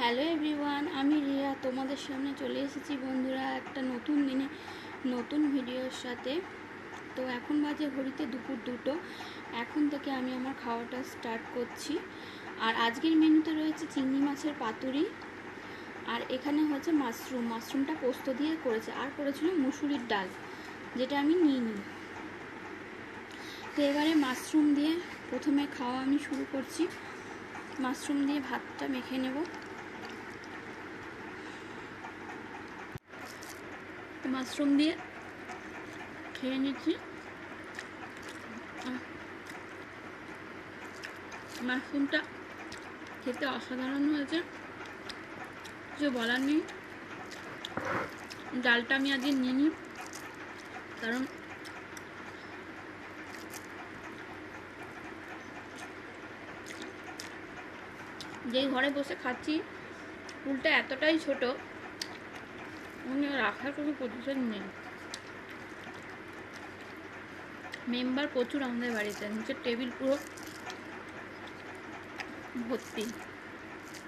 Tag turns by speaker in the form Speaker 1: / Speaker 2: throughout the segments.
Speaker 1: Hello everyone, আমি রিয়া তোমাদের সামনে চলে এসেছি বন্ধুরা একটা নতুন দিনে নতুন ভিডিওর সাথে। তো এখন বাজে ঘড়িতে দুপুর 2টো। এখন থেকে আমি আমার খাওয়াটা স্টার্ট করছি। আর আজকের মেনুতে রয়েছে চিংড়ি মাছের পাতুরি, আর এখানে হচ্ছে মাশরুমটা পোস্ত দিয়ে করেছে, আর করেছিল মুসুরির ডাল, যেটা আমি নিই। তো এবারে মাশরুম দিয়ে প্রথমে খাওয়া আমি শুরু করছি। মাশরুম দিয়ে ভাতটা মেখে নেব। মাশরুম দিয়ে খেয়ে নিচ্ছি। মাশরুমটা খেতে অসাধারণ হয়েছে, কিছু বলার নেই। ডালটা আমি আজকে নিয়ে নিই, কারণ যেই ঘরে বসে খাচ্ছি পুলটা এতটাই ছোট, রাখার কোনো পজিশন নেই। মেম্বার প্রচুর আমাদের বাড়িতে, নিচের টেবিল পুরো ভর্তি,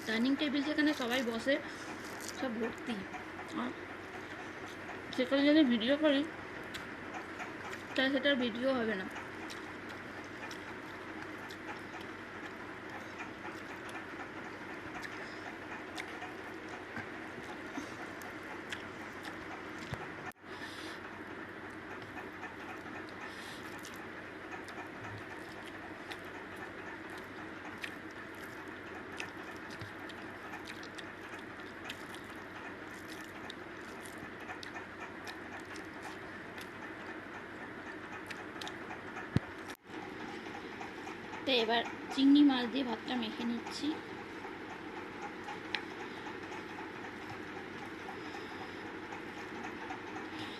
Speaker 1: ডাইনিং টেবিল যেখানে সবাই বসে সব ভর্তি। সেখানে যদি ভিডিও করি তাহলে সেটার ভিডিও হবে না। তো এবার চিংড়ি মাছ দিয়ে ভাতটা মেখে নিচ্ছি।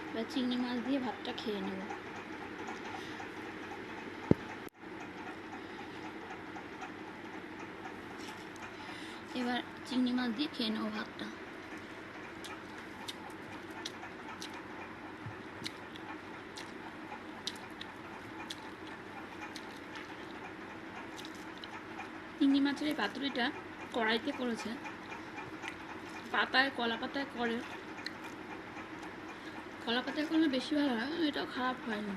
Speaker 1: এবার চিংড়ি মাছ দিয়ে ভাতটা খেয়ে নেব। এবার চিংড়ি মাছ দিয়ে খেয়ে নেব ভাতটা। চিংড়ি মাছের এই পাতুরিটা কড়াইতে করেছে, কলা পাতায় করে, কলা পাতায় করলে বেশি ভালো হয়, এটাও খারাপ হয়নি।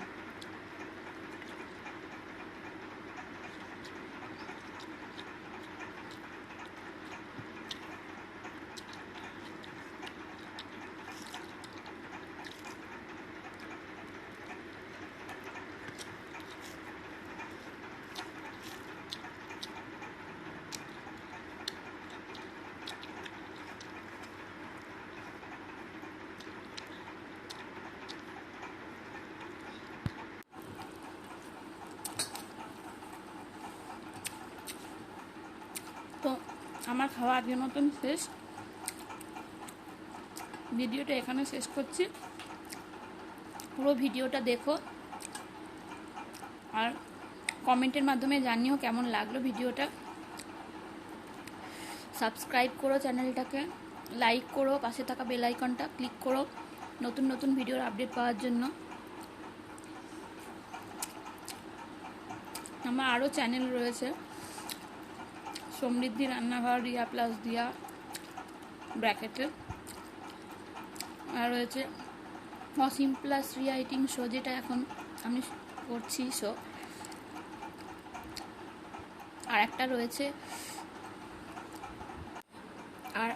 Speaker 1: তো আমার খাওয়া আজকের মতন শেষ। ভিডিওটা এখানে শেষ করছি। পুরো ভিডিওটা দেখো আর কমেন্টের মাধ্যমে জানিও কেমন লাগলো ভিডিওটা। সাবস্ক্রাইব করো চ্যানেলটাকে, লাইক করো, পাশে থাকা বেল আইকনটা ক্লিক করো নতুন নতুন ভিডিওর আপডেট পাওয়ার জন্য। আমার আরও চ্যানেল রয়েছে, সমৃদ্ধি রান্নাঘর, রিয়া প্লাস দিয়া ব্র্যাকেটে, আর রয়েছে Ashim+Riya ইটিং শো, যেটা এখন আমি করছি শো। আর একটা রয়েছে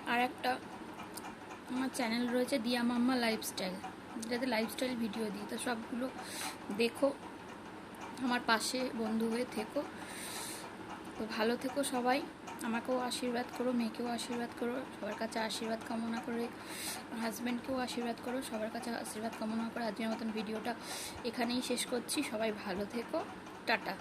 Speaker 1: আর একটা আমার চ্যানেল রয়েছে দিয়া মাম্মা লাইফস্টাইল, যেটাতে লাইফস্টাইল ভিডিও দিই। তো সবগুলো দেখো, আমার পাশে বন্ধু হয়ে থেকো। তো ভালো থেকো সবাই, আমাকেও আশীর্বাদ করো, মেয়েকেও আশীর্বাদ করো, সবার কাছে আশীর্বাদ কামনা করে, হাজব্যান্ডকেও আশীর্বাদ করো, সবার কাছে আশীর্বাদ কামনা করে আজকের মতন ভিডিওটা এখানেই শেষ করছি। সবাই ভালো থেকো, টাটা।